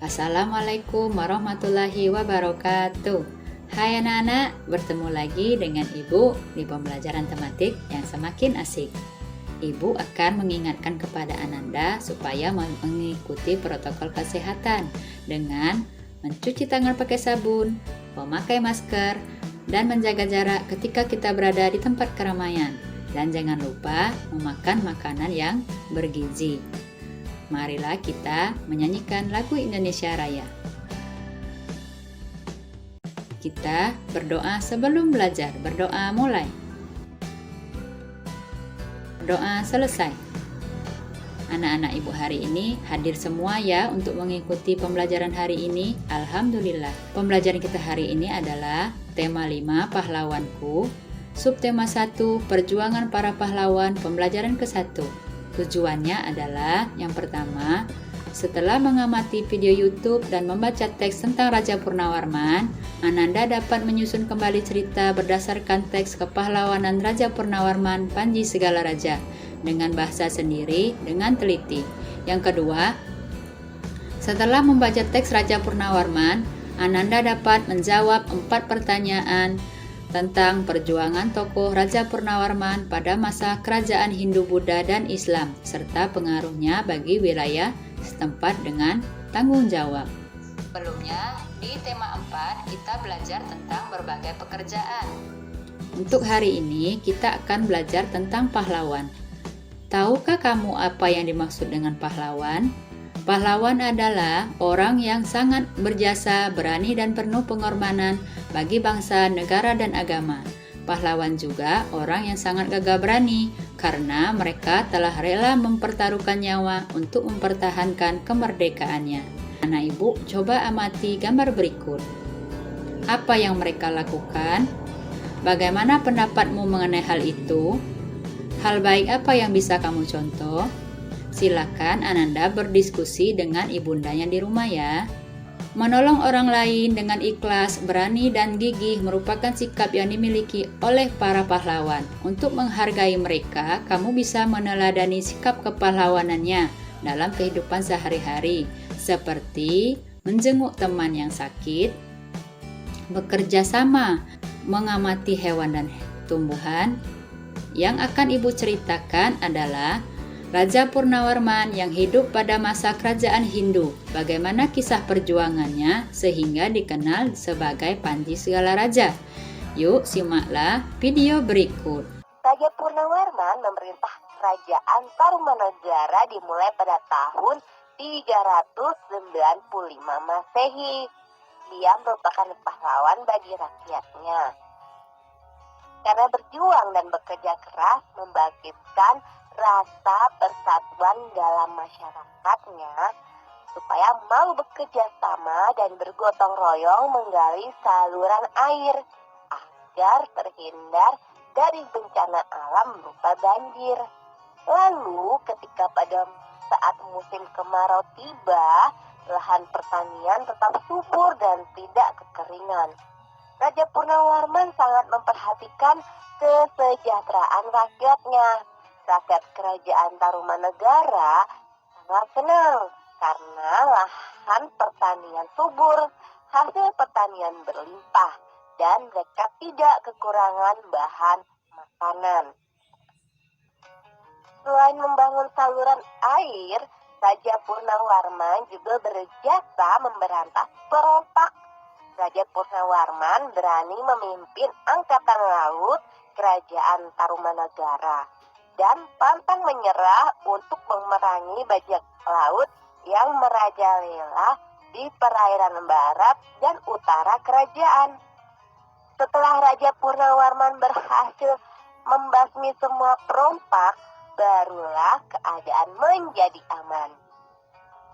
Assalamualaikum warahmatullahi wabarakatuh. Hai anak-anak, bertemu lagi dengan Ibu di pembelajaran tematik yang semakin asik. Ibu akan mengingatkan kepada Ananda supaya mengikuti protokol kesehatan dengan mencuci tangan pakai sabun, memakai masker, dan menjaga jarak ketika kita berada di tempat keramaian. Dan jangan lupa memakan makanan yang bergizi. Marilah kita menyanyikan lagu Indonesia Raya. Kita berdoa sebelum belajar. Berdoa mulai. Doa selesai. Anak-anak Ibu hari ini hadir semua ya untuk mengikuti pembelajaran hari ini. Alhamdulillah. Pembelajaran kita hari ini adalah tema 5 pahlawanku, subtema 1 perjuangan para pahlawan, pembelajaran ke-1. Tujuannya adalah yang pertama, setelah mengamati video YouTube dan membaca teks tentang Raja Purnawarman, Ananda dapat menyusun kembali cerita berdasarkan teks kepahlawanan Raja Purnawarman Panji Segala Raja dengan bahasa sendiri dengan teliti. Yang kedua, setelah membaca teks Raja Purnawarman, Ananda dapat menjawab 4 pertanyaan tentang perjuangan tokoh Raja Purnawarman pada masa kerajaan Hindu-Buddha dan Islam, serta pengaruhnya bagi wilayah setempat dengan tanggung jawab. Sebelumnya, di tema 4 kita belajar tentang berbagai pekerjaan. Untuk hari ini, kita akan belajar tentang pahlawan. Tahukah kamu apa yang dimaksud dengan pahlawan? Pahlawan adalah orang yang sangat berjasa, berani dan penuh pengorbanan bagi bangsa, negara dan agama. Pahlawan juga orang yang sangat gagah berani karena mereka telah rela mempertaruhkan nyawa untuk mempertahankan kemerdekaannya. Anak Ibu, coba amati gambar berikut. Apa yang mereka lakukan? Bagaimana pendapatmu mengenai hal itu? Hal baik apa yang bisa kamu contoh? Silakan Ananda berdiskusi dengan ibundanya di rumah ya. Menolong orang lain dengan ikhlas, berani dan gigih merupakan sikap yang dimiliki oleh para pahlawan. Untuk menghargai mereka, kamu bisa meneladani sikap kepahlawanannya dalam kehidupan sehari-hari, seperti menjenguk teman yang sakit, bekerja sama, mengamati hewan dan tumbuhan. Yang akan Ibu ceritakan adalah Raja Purnawarman yang hidup pada masa kerajaan Hindu. Bagaimana kisah perjuangannya sehingga dikenal sebagai Panji Segala Raja? Yuk simaklah video berikut. Raja Purnawarman memerintah kerajaan Tarumanagara dimulai pada tahun 395 Masehi. Dia merupakan pahlawan bagi rakyatnya. Karena berjuang dan bekerja keras membangkitkan rasa persatuan dalam masyarakatnya, supaya mau bekerja sama dan bergotong royong menggali saluran air agar terhindar dari bencana alam berupa banjir. Lalu ketika pada saat musim kemarau tiba, lahan pertanian tetap subur dan tidak kekeringan. Raja Purnawarman sangat memperhatikan kesejahteraan rakyatnya. Rakyat kerajaan Tarumanagara sangat senang karena lahan pertanian subur, hasil pertanian berlimpah, dan mereka tidak kekurangan bahan makanan. Selain membangun saluran air, Raja Purnawarman juga berjasa memberantas perompak. Raja Purnawarman berani memimpin angkatan laut kerajaan Tarumanagara dan pantang menyerah untuk memerangi bajak laut yang merajalela di perairan barat dan utara kerajaan. Setelah Raja Purnawarman berhasil membasmi semua perompak, barulah keadaan menjadi aman.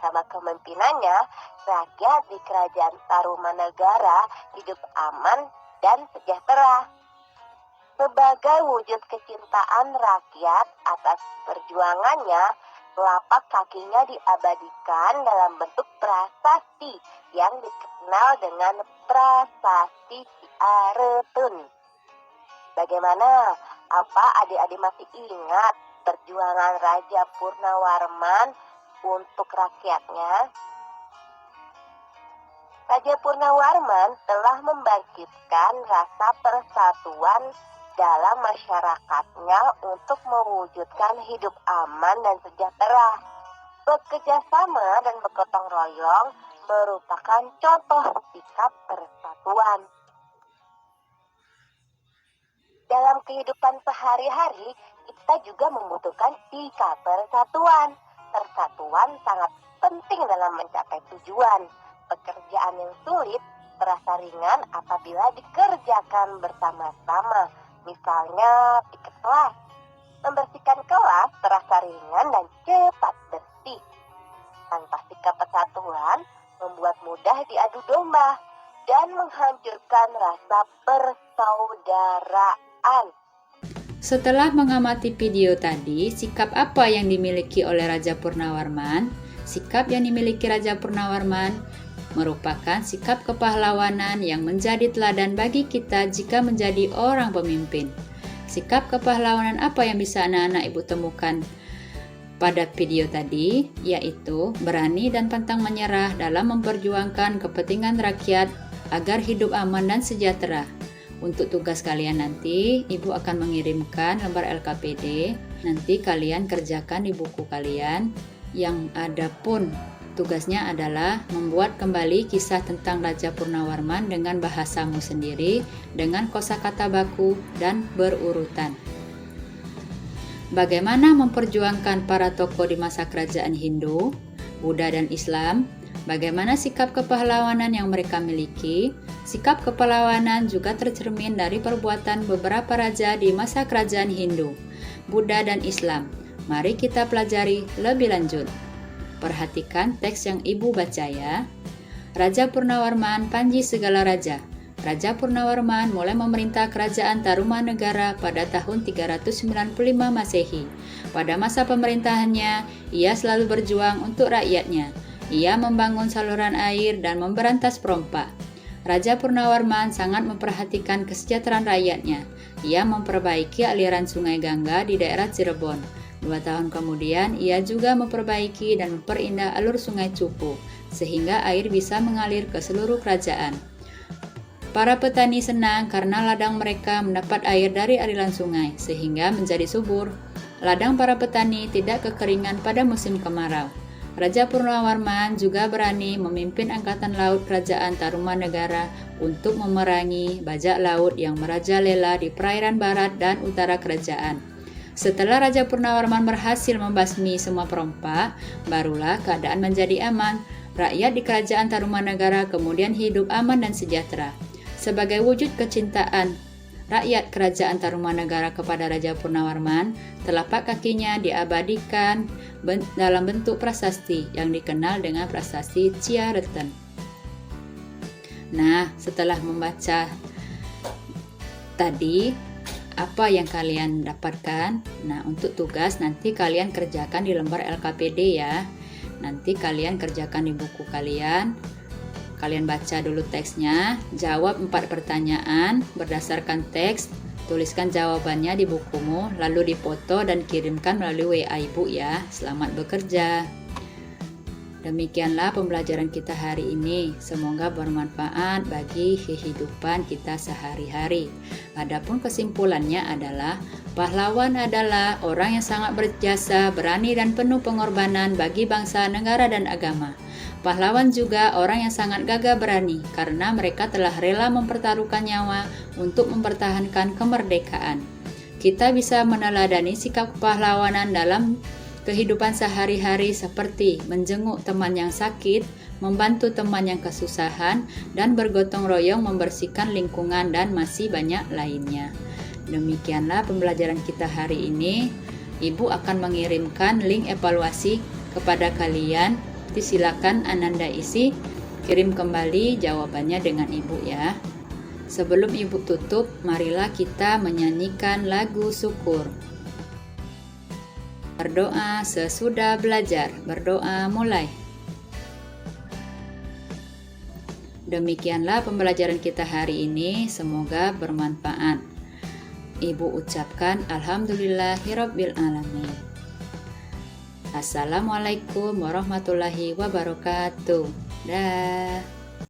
Sama kepemimpinannya, rakyat di kerajaan Tarumanagara hidup aman dan sejahtera. Sebagai wujud kecintaan rakyat atas perjuangannya, telapak kakinya diabadikan dalam bentuk prasasti yang dikenal dengan Prasasti Aretun. Bagaimana? Apa adik-adik masih ingat perjuangan Raja Purnawarman untuk rakyatnya? Raja Purnawarman telah membangkitkan rasa persatuan dalam masyarakatnya untuk mewujudkan hidup aman dan sejahtera. Bekerja sama dan bergotong royong merupakan contoh sikap persatuan. Dalam kehidupan sehari-hari, kita juga membutuhkan sikap persatuan. Persatuan sangat penting dalam mencapai tujuan. Pekerjaan yang sulit terasa ringan apabila dikerjakan bersama-sama. Misalnya piket kelas. Membersihkan kelas terasa ringan dan cepat bersih. Tanpa sikap persatuan, membuat mudah diadu domba dan menghancurkan rasa persaudaraan. Setelah mengamati video tadi, sikap apa yang dimiliki oleh Raja Purnawarman? Sikap yang dimiliki Raja Purnawarman merupakan sikap kepahlawanan yang menjadi teladan bagi kita jika menjadi orang pemimpin. Sikap kepahlawanan apa yang bisa anak-anak ibu temukan pada video tadi? Yaitu berani dan pantang menyerah dalam memperjuangkan kepentingan rakyat agar hidup aman dan sejahtera. Untuk tugas kalian nanti, ibu akan mengirimkan lembar LKPD. Nanti kalian kerjakan di buku kalian. Yang ada pun tugasnya adalah membuat kembali kisah tentang Raja Purnawarman dengan bahasamu sendiri, dengan kosakata baku dan berurutan. Bagaimana memperjuangkan para tokoh di masa kerajaan Hindu, Buddha dan Islam? Bagaimana sikap kepahlawanan yang mereka miliki? Sikap kepahlawanan juga tercermin dari perbuatan beberapa raja di masa kerajaan Hindu, Buddha dan Islam. Mari kita pelajari lebih lanjut. Perhatikan teks yang ibu baca ya. Raja Purnawarman, Panji segala raja. Raja Purnawarman mulai memerintah kerajaan Tarumanegara pada tahun 395 Masehi. Pada masa pemerintahannya, ia selalu berjuang untuk rakyatnya. Ia membangun saluran air dan memberantas perompak. Raja Purnawarman sangat memperhatikan kesejahteraan rakyatnya. Ia memperbaiki aliran sungai Gangga di daerah Cirebon. 2 tahun kemudian, ia juga memperbaiki dan memperindah alur sungai Cupu, sehingga air bisa mengalir ke seluruh kerajaan. Para petani senang karena ladang mereka mendapat air dari aliran sungai, sehingga menjadi subur. Ladang para petani tidak kekeringan pada musim kemarau. Raja Purnawarman juga berani memimpin angkatan laut kerajaan Tarumanegara untuk memerangi bajak laut yang merajalela di perairan barat dan utara kerajaan. Setelah Raja Purnawarman berhasil membasmi semua perompak, barulah keadaan menjadi aman. Rakyat di kerajaan Tarumanegara kemudian hidup aman dan sejahtera. Sebagai wujud kecintaan rakyat kerajaan Tarumanegara kepada Raja Purnawarman, telapak kakinya diabadikan dalam bentuk prasasti yang dikenal dengan prasasti Ciareten. Nah, setelah membaca tadi, apa yang kalian dapatkan? Nah, untuk tugas nanti kalian kerjakan di lembar LKPD ya. Nanti kalian kerjakan di buku kalian. Kalian baca dulu teksnya, jawab 4 pertanyaan berdasarkan teks, tuliskan jawabannya di bukumu, lalu dipoto dan kirimkan melalui WA ibu ya. Selamat bekerja. Demikianlah pembelajaran kita hari ini. Semoga bermanfaat bagi kehidupan kita sehari-hari. Adapun kesimpulannya adalah, pahlawan adalah orang yang sangat berjasa, berani dan penuh pengorbanan bagi bangsa, negara dan agama. Pahlawan juga orang yang sangat gagah berani karena mereka telah rela mempertaruhkan nyawa untuk mempertahankan kemerdekaan. Kita bisa meneladani sikap kepahlawanan dalam kehidupan sehari-hari seperti menjenguk teman yang sakit, membantu teman yang kesusahan, dan bergotong royong membersihkan lingkungan dan masih banyak lainnya. Demikianlah pembelajaran kita hari ini. Ibu akan mengirimkan link evaluasi kepada kalian. Silakan Ananda isi, kirim kembali jawabannya dengan ibu ya. Sebelum ibu tutup, marilah kita menyanyikan lagu syukur. Berdoa sesudah belajar. Berdoa mulai. Demikianlah pembelajaran kita hari ini. Semoga bermanfaat. Ibu ucapkan alhamdulillahirabbil alamin. Assalamualaikum warahmatullahi wabarakatuh. Dah.